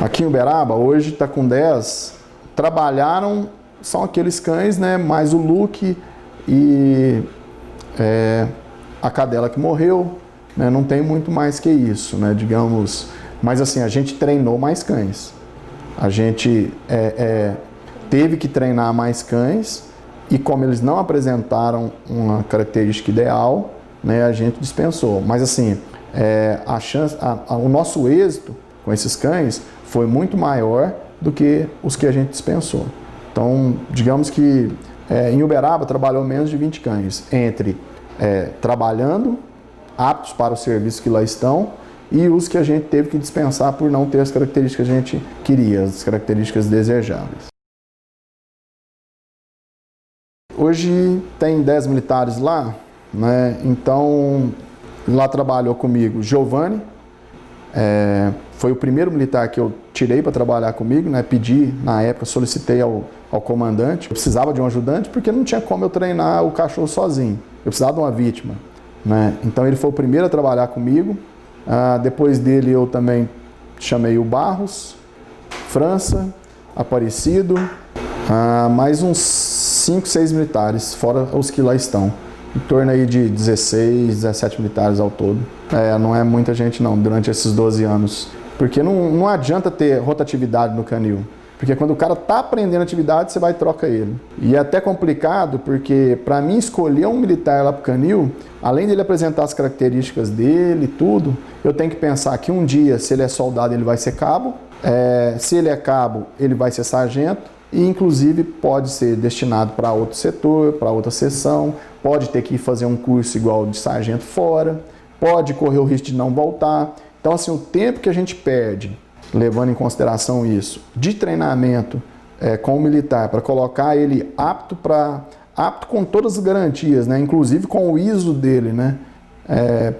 Aqui em Uberaba, hoje está com 10, trabalharam, são aqueles cães, né, mais o Luke e a cadela que morreu, né, não tem muito mais que isso, né, digamos, mas assim, a gente treinou mais cães, a gente teve que treinar mais cães e como eles não apresentaram uma característica ideal, né, a gente dispensou, mas assim, o nosso êxito com esses cães foi muito maior do que os que a gente dispensou. Então, digamos que em Uberaba trabalhou menos de 20 cães, entre trabalhando, aptos para o serviço que lá estão, e os que a gente teve que dispensar por não ter as características que a gente queria, as características desejáveis. Hoje tem 10 militares lá, né? Então lá trabalhou comigo Giovanni, foi o primeiro militar que eu tirei para trabalhar comigo, né? Pedi, na época, solicitei ao comandante. Eu precisava de um ajudante porque não tinha como eu treinar o cachorro sozinho. Eu precisava de uma vítima, né? Então ele foi o primeiro a trabalhar comigo. Depois dele eu também chamei o Barros, França, Aparecido, mais uns 5, 6 militares, fora os que lá estão. Em torno aí de 16, 17 militares ao todo. Não é muita gente não, durante esses 12 anos. Porque não adianta ter rotatividade no canil. Porque quando o cara está aprendendo atividade, você vai e troca ele. E é até complicado, porque para mim escolher um militar lá para o canil, além dele apresentar as características dele e tudo, eu tenho que pensar que um dia, se ele é soldado, ele vai ser cabo. Se ele é cabo, ele vai ser sargento. E inclusive pode ser destinado para outro setor, para outra seção, pode ter que ir fazer um curso igual de sargento fora, pode correr o risco de não voltar. Então assim, o tempo que a gente perde, levando em consideração isso, de treinamento com o militar, para colocar ele apto com todas as garantias, né? Inclusive com o ISO dele, né?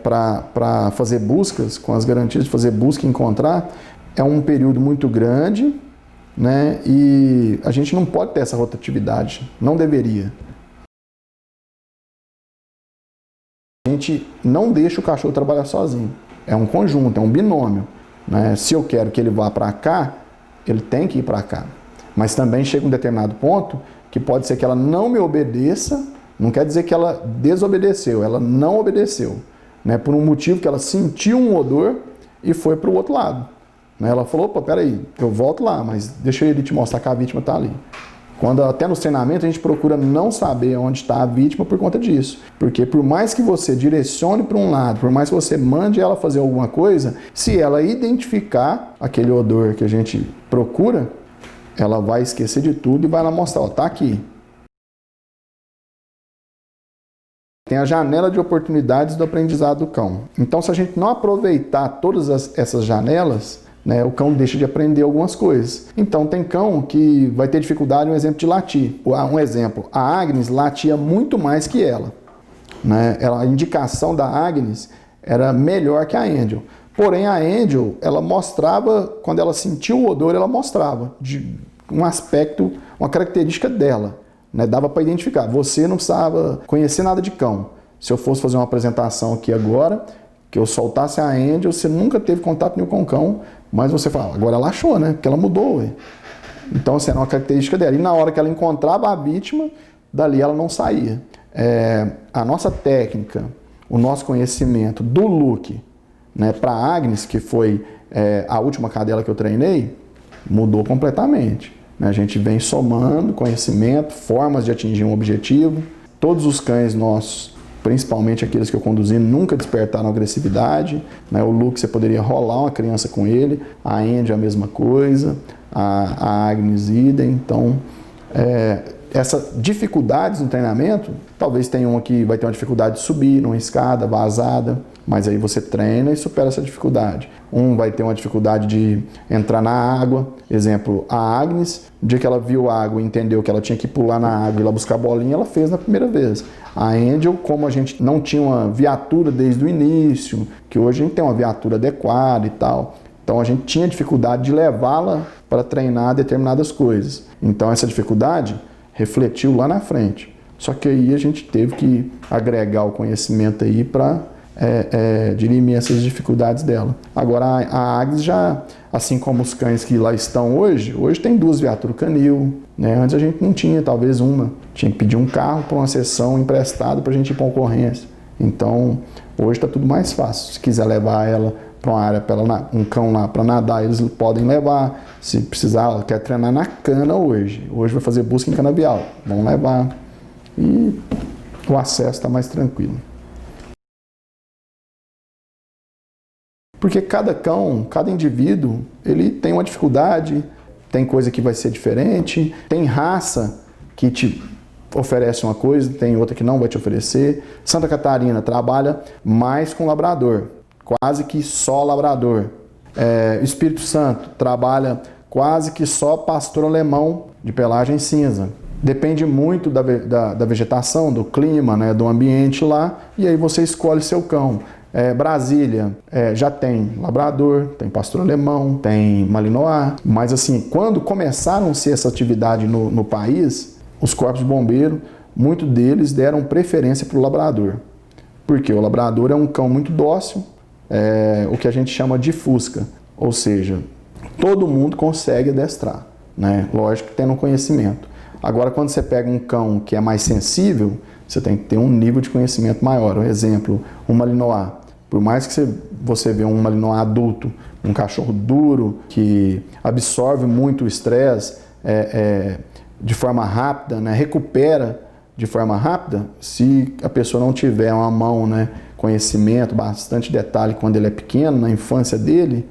Para fazer buscas, com as garantias de fazer busca e encontrar, é um período muito grande, né? E a gente não pode ter essa rotatividade, não deveria. A gente não deixa o cachorro trabalhar sozinho, é um conjunto, é um binômio, né? Se eu quero que ele vá para cá, ele tem que ir para cá, mas também chega um determinado ponto que pode ser que ela não me obedeça, não quer dizer que ela desobedeceu, ela não obedeceu, né? Por um motivo que ela sentiu um odor e foi para o outro lado. Ela falou, opa, peraí, eu volto lá, mas deixa ele te mostrar que a vítima está ali. Quando até nos treinamentos a gente procura não saber onde está a vítima por conta disso. Porque por mais que você direcione para um lado, por mais que você mande ela fazer alguma coisa, se ela identificar aquele odor que a gente procura, ela vai esquecer de tudo e vai lá mostrar, ó, tá aqui. Tem a janela de oportunidades do aprendizado do cão. Então se a gente não aproveitar todas essas janelas, né, o cão deixa de aprender algumas coisas. Então tem cão que vai ter dificuldade, um exemplo de latir. Um exemplo, a Agnes latia muito mais que ela, né? A indicação da Agnes era melhor que a Angel. Porém a Angel, ela mostrava, quando ela sentiu o odor, ela mostrava de um aspecto, uma característica dela, né? Dava para identificar. Você não precisava conhecer nada de cão. Se eu fosse fazer uma apresentação aqui agora, que eu soltasse a Angel, você nunca teve contato nenhum com o cão, mas você fala, agora ela achou, né? Porque ela mudou, ué. Então, assim, era uma característica dela. E na hora que ela encontrava a vítima, dali ela não saía. A nossa técnica, o nosso conhecimento do look, né, para a Agnes, que foi a última cadela que eu treinei, mudou completamente. Né? A gente vem somando conhecimento, formas de atingir um objetivo. Todos os cães nossos, principalmente aqueles que eu conduzi, nunca despertaram agressividade, né? O Luke, você poderia rolar uma criança com ele, a Andy a mesma coisa, a Agnes idem. Então, essas dificuldades no treinamento, talvez tenha uma que vai ter uma dificuldade de subir numa escada vazada, mas aí você treina e supera essa dificuldade. Um vai ter uma dificuldade de entrar na água, exemplo, a Agnes, no dia que ela viu a água e entendeu que ela tinha que pular na água e ir lá buscar a bolinha, ela fez na primeira vez. A Angel, como a gente não tinha uma viatura desde o início, que hoje a gente tem uma viatura adequada e tal, então a gente tinha dificuldade de levá-la para treinar determinadas coisas. Então essa dificuldade refletiu lá na frente. Só que aí a gente teve que agregar o conhecimento aí para dirimir essas dificuldades dela. Agora, a Agnes já, assim como os cães que lá estão hoje tem 2 viaturas canil, né? Antes a gente não tinha, talvez uma. Tinha que pedir um carro para uma sessão emprestado para a gente ir para uma ocorrência. Então, hoje está tudo mais fácil. Se quiser levar ela para uma área, um cão lá para nadar, eles podem levar. Se precisar, ela quer treinar na cana hoje vai fazer busca em canavial, vão levar. E o acesso está mais tranquilo. Porque cada cão, cada indivíduo, ele tem uma dificuldade, tem coisa que vai ser diferente, tem raça que te oferece uma coisa, tem outra que não vai te oferecer. Santa Catarina trabalha mais com labrador, quase que só labrador. Espírito Santo trabalha quase que só pastor alemão de pelagem cinza. Depende muito da vegetação, do clima, né, do ambiente lá, e aí você escolhe seu cão. Brasília já tem labrador, tem pastor alemão, tem malinois, mas assim, quando começaram-se essa atividade no país, os corpos de bombeiro, muitos deles deram preferência para o labrador. Porque o labrador é um cão muito dócil, o que a gente chama de fusca, ou seja, todo mundo consegue adestrar, né? Lógico que tendo conhecimento. Agora, quando você pega um cão que é mais sensível, você tem que ter um nível de conhecimento maior. Por exemplo, um malinois. Por mais que você vê um malinois adulto, um cachorro duro, que absorve muito o estresse de forma rápida, né, recupera de forma rápida, se a pessoa não tiver uma mão, né, conhecimento, bastante detalhe quando ele é pequeno, na infância dele,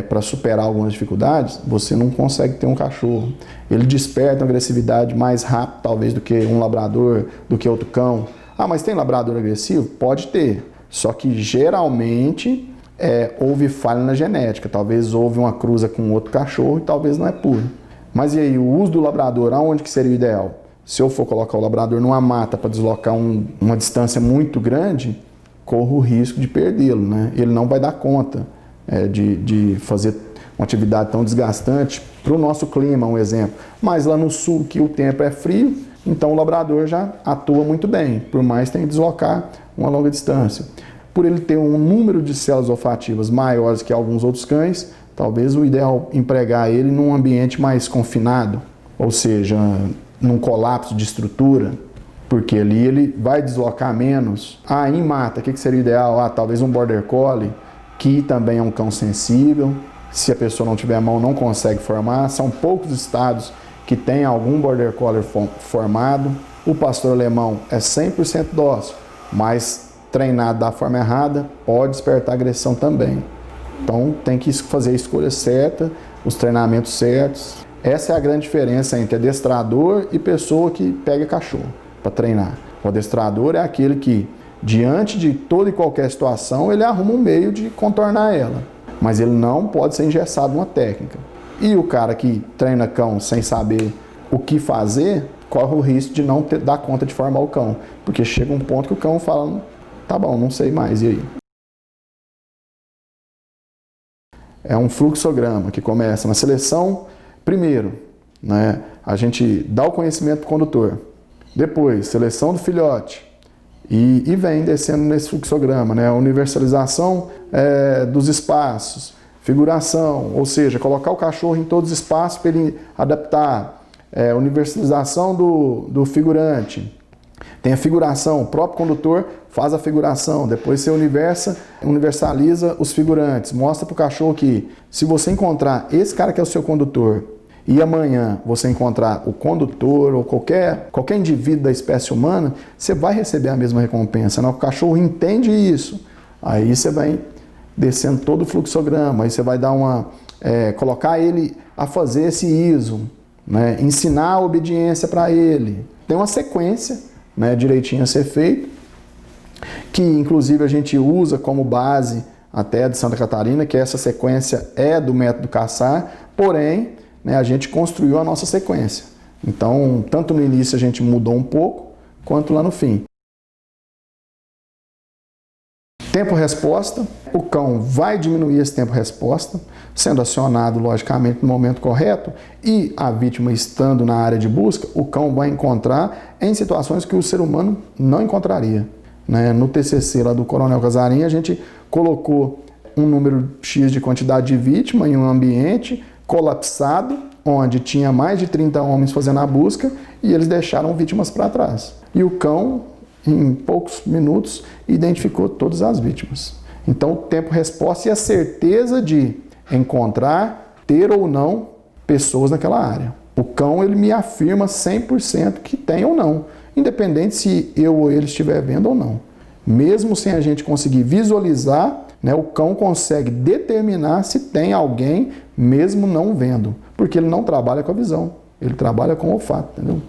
para superar algumas dificuldades, você não consegue ter um cachorro. Ele desperta uma agressividade mais rápido, talvez, do que um labrador, do que outro cão. Ah, mas tem labrador agressivo? Pode ter. Só que, geralmente, houve falha na genética. Talvez houve uma cruza com outro cachorro e talvez não é puro. Mas e aí, o uso do labrador, aonde que seria o ideal? Se eu for colocar o labrador numa mata para deslocar uma distância muito grande, corro o risco de perdê-lo, né? Ele não vai dar conta de fazer uma atividade tão desgastante para o nosso clima, um exemplo. Mas lá no sul, que o tempo é frio, então o labrador já atua muito bem, por mais que tenha que deslocar uma longa distância. Por ele ter um número de células olfativas maiores que alguns outros cães, talvez o ideal é empregar ele num ambiente mais confinado, ou seja, num colapso de estrutura, porque ali ele vai deslocar menos. Em mata, o que seria o ideal? Talvez um Border Collie, que também é um cão sensível. Se a pessoa não tiver a mão, não consegue formar. São poucos estados que tem algum Border Collie formado. O pastor alemão é 100% dócil, mas treinado da forma errada pode despertar agressão também. Então tem que fazer a escolha certa, os treinamentos certos. Essa é a grande diferença entre adestrador e pessoa que pega cachorro para treinar. O adestrador é aquele que, diante de toda e qualquer situação, ele arruma um meio de contornar ela. Mas ele não pode ser engessado numa técnica. E o cara que treina cão sem saber o que fazer, corre o risco de não dar conta de formar o cão. Porque chega um ponto que o cão fala, tá bom, não sei mais, e aí? É um fluxograma que começa na seleção, primeiro, né, a gente dá o conhecimento para o condutor. Depois, seleção do filhote. E vem descendo nesse fluxograma, né? A universalização dos espaços, figuração, ou seja, colocar o cachorro em todos os espaços para ele adaptar, universalização do figurante. Tem a figuração, o próprio condutor faz a figuração, depois você universaliza os figurantes, mostra para o cachorro que se você encontrar esse cara que é o seu condutor, e amanhã você encontrar o condutor ou qualquer indivíduo da espécie humana, você vai receber a mesma recompensa. Né? O cachorro entende isso. Aí você vai descendo todo o fluxograma, aí você vai dar colocar ele a fazer esse ISO, né? Ensinar a obediência para ele. Tem uma sequência, né, direitinho a ser feito, que inclusive a gente usa como base até de Santa Catarina, que essa sequência é do método caçar, porém, né, a gente construiu a nossa sequência. Então, tanto no início a gente mudou um pouco, quanto lá no fim. Tempo-resposta, o cão vai diminuir esse tempo-resposta, sendo acionado, logicamente, no momento correto, e a vítima estando na área de busca, o cão vai encontrar em situações que o ser humano não encontraria. né, no TCC lá do Coronel Casarim, a gente colocou um número X de quantidade de vítima em um ambiente colapsado, onde tinha mais de 30 homens fazendo a busca e eles deixaram vítimas para trás. E o cão, em poucos minutos, identificou todas as vítimas. Então, o tempo-resposta e a certeza de encontrar, ter ou não pessoas naquela área. O cão, ele me afirma 100% que tem ou não, independente se eu ou ele estiver vendo ou não. Mesmo sem a gente conseguir visualizar, né, o cão consegue determinar se tem alguém, mesmo não vendo, porque ele não trabalha com a visão, ele trabalha com o olfato, entendeu?